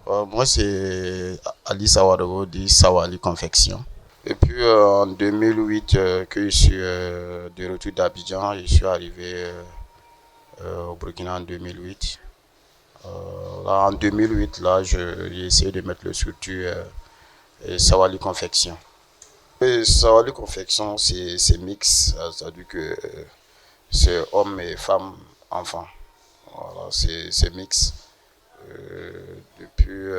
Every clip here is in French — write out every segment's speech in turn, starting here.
Moi, c'est Ali Sawadago de Sawali Confection. Et puis en 2008, que je suis de retour d'Abidjan, je suis arrivé au Burkina en 2008. Là, en 2008, là, j'ai essayé de mettre le structure Sawali Confection. Et Sawali Confection, c'est mix, c'est-à-dire que c'est hommes et femmes, enfants. Voilà, c'est mix. Depuis,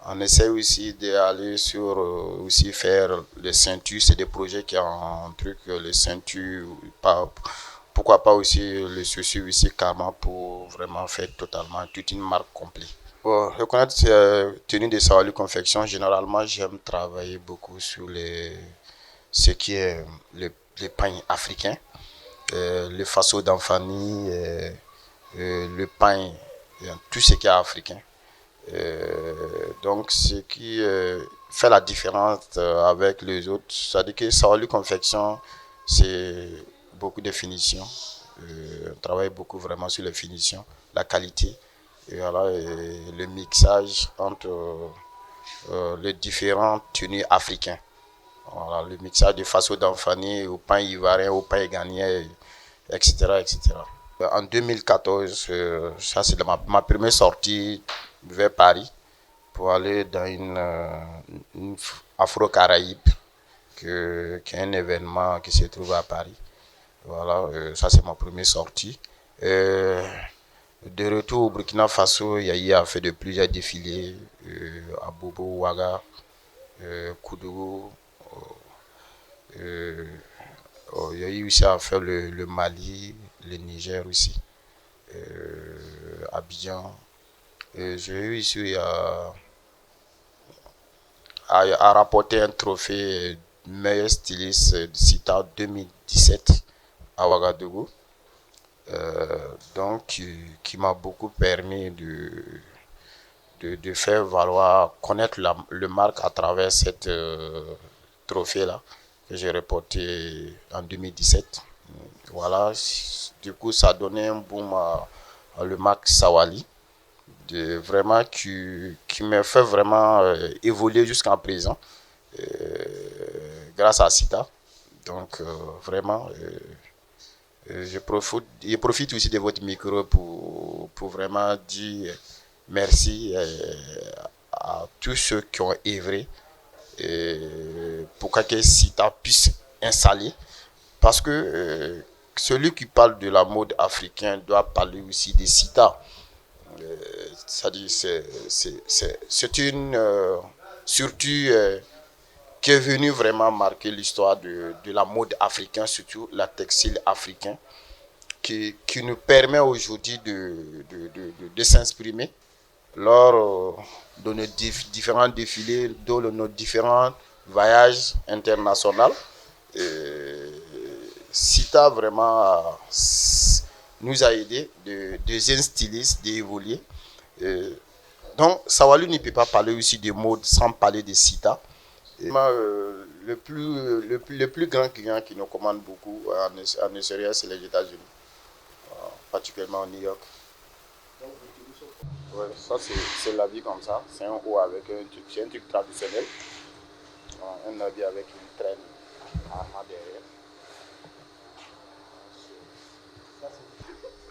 on essaie aussi d'aller sur aussi faire les ceintures. C'est des projets qui ont un truc, les ceintures, pas, pourquoi pas aussi le souci aussi karma pour vraiment faire totalement toute une marque complète. Bon, reconnaître tenue de Sawali Confection, généralement j'aime travailler beaucoup sur ce qui est les pains africains, les faceaux d'enfanie, le pain, tout ce qui est africain. Donc, ce qui fait la différence avec les autres, c'est-à-dire que Sawali Confection, c'est beaucoup de finitions. On travaille beaucoup vraiment sur les finitions, la qualité, et voilà, et le mixage entre les différents tenues africains. Voilà, le mixage de façon d'enfanie au pain ivoirien, au pain ghanéen, etc., etc. En 2014, ça c'est ma première sortie vers Paris pour aller dans une Afro-Caraïbe, qui est un événement qui se trouve à Paris. Voilà, ça c'est ma première sortie. De retour au Burkina Faso, Yaya a fait de plusieurs défilés à Bobo, Ouaga, Koudougou. Il y a eu aussi à faire le Mali, le Niger aussi, Abidjan. J'ai eu ici à rapporter un trophée meilleur styliste de CITA 2017 à Ouagadougou. Donc, qui m'a beaucoup permis de faire valoir, connaître le marque à travers cette trophée-là que j'ai reporté en 2017. Voilà, du coup, ça a donné un boom à le marque Sawali, vraiment qui me fait vraiment évoluer jusqu'à présent grâce à Sita. Donc, vraiment, je profite aussi de votre micro pour vraiment dire merci à tous ceux qui ont œuvré pour que Sita puisse installer. Parce que celui qui parle de la mode africaine doit parler aussi de Sita. C'est-à-dire c'est une surtout qui est venue vraiment marquer l'histoire de la mode africaine, surtout la textile africain, qui nous permet aujourd'hui de s'exprimer lors de nos différents défilés, de nos différents voyages internationaux. Sita vraiment nous a aidé de deuxième styliste d'évoluer. Donc Sawali ne peut pas parler aussi de mode sans parler de Sita. Le plus grand client qui nous commande beaucoup en Nigeria, c'est les États-Unis, particulièrement au New York. Ouais, ça c'est l'habit comme ça, c'est un haut avec un truc traditionnel, un habit avec une traîne à derrière.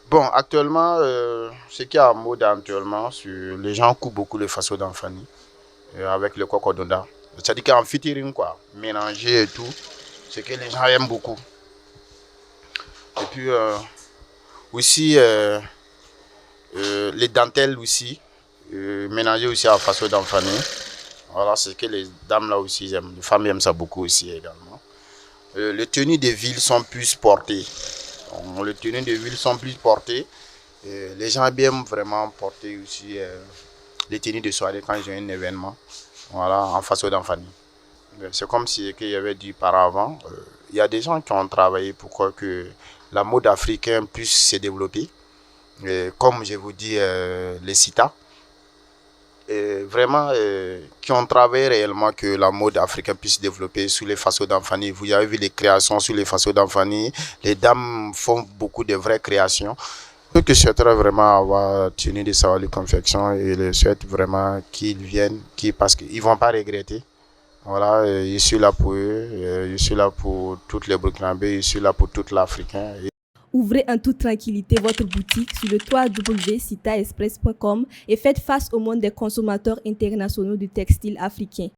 Bon, actuellement, ce qui est en mode actuellement, les gens coupent beaucoup les façons d'enfanie avec le cocodonda. C'est-à-dire qu'en featuring, quoi, mélanger et tout, c'est que les gens aiment beaucoup. Et puis aussi, les dentelles aussi, mélanger aussi à façon d'enfanie. Voilà, c'est que les dames là aussi aiment, les femmes aiment ça beaucoup aussi également. Les tenues de ville sont plus portées. Les tenues de ville sont plus portées. Les gens aiment vraiment porter aussi les tenues de soirée quand j'ai un événement. Voilà, en façon d'enfanie. C'est comme si qu'il y avait dit par avant. Il y a des gens qui ont travaillé pour que la mode africaine puisse se développer. Comme je vous dis, les CITA. Vraiment, qui ont travaillé réellement que la mode africaine puisse se développer sous les façons d'enfanie. Vous avez vu les créations sur les façons d'enfanie. Les dames font beaucoup de vraies créations. Ceux qui souhaiteraient vraiment avoir tenu des Sawali Confection et le souhaitent vraiment qu'ils viennent, parce qu'ils ne vont pas regretter. Voilà, je suis là pour eux, je suis là pour toutes les Burkinabés, je suis là pour toute l'Africain. Ouvrez en toute tranquillité votre boutique sur le www.sitaexpress.com et faites face au monde des consommateurs internationaux du textile africain.